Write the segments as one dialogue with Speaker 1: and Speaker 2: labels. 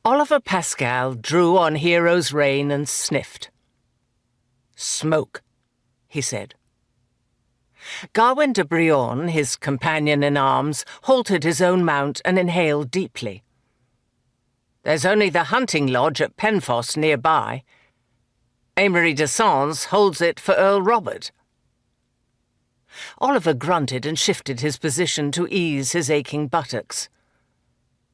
Speaker 1: Oliver Pascal drew on Hero's rein and sniffed. "Smoke," he said. Gawain de Brion, his companion in arms, halted his own mount and inhaled deeply. "There's only the hunting lodge at Penfoss nearby. Amory de Sens holds it for Earl Robert." Oliver grunted and shifted his position to ease his aching buttocks.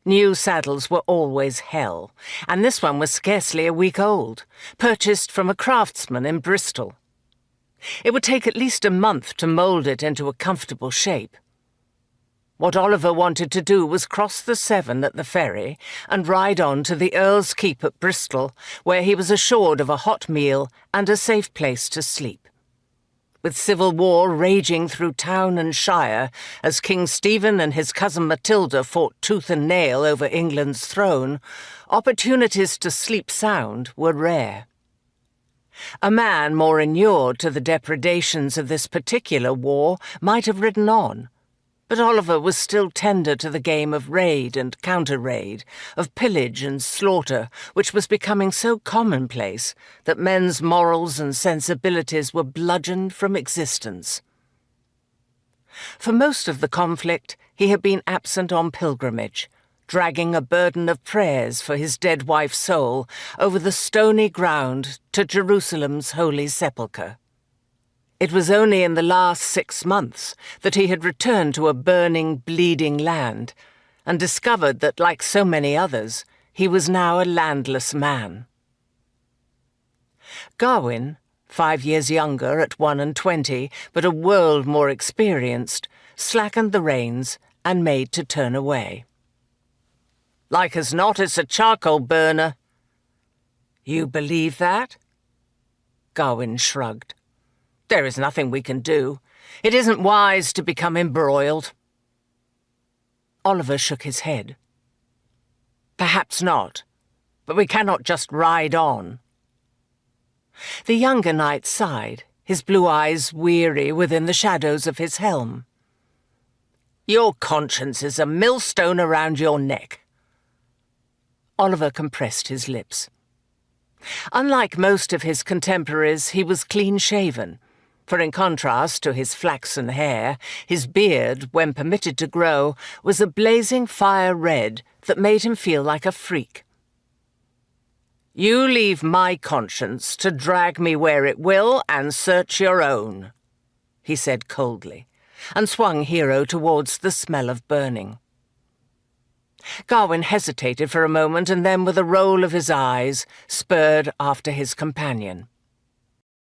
Speaker 1: New saddles were always hell, and this one was scarcely a week old, purchased from a craftsman in Bristol. It would take at least a month to mould it into a comfortable shape. What Oliver wanted to do was cross the Severn at the ferry and ride on to the Earl's Keep at Bristol, where he was assured of a hot meal and a safe place to sleep. With civil war raging through town and shire as King Stephen and his cousin Matilda fought tooth and nail over England's throne, opportunities to sleep sound were rare. A man more inured to the depredations of this particular war might have ridden on, but Oliver was still tender to the game of raid and counter-raid, of pillage and slaughter, which was becoming so commonplace that men's morals and sensibilities were bludgeoned from existence. For most of the conflict, he had been absent on pilgrimage, dragging a burden of prayers for his dead wife's soul over the stony ground to Jerusalem's Holy Sepulchre. It was only in the last 6 months that he had returned to a burning, bleeding land and discovered that, like so many others, he was now a landless man. Gawain, 5 years younger at 21, but a world more experienced, slackened the reins and made to turn away. "Like as not, it's a charcoal burner." "You believe that?" Gawain shrugged. "There is nothing we can do. It isn't wise to become embroiled." Oliver shook his head. "Perhaps not, but we cannot just ride on." The younger knight sighed, his blue eyes weary within the shadows of his helm. "Your conscience is a millstone around your neck." Oliver compressed his lips. Unlike most of his contemporaries, he was clean-shaven, for in contrast to his flaxen hair, his beard, when permitted to grow, was a blazing fire red that made him feel like a freak. "You leave my conscience to drag me where it will and search your own," he said coldly, and swung Hero towards the smell of burning. Gawain hesitated for a moment and then, with a roll of his eyes, spurred after his companion.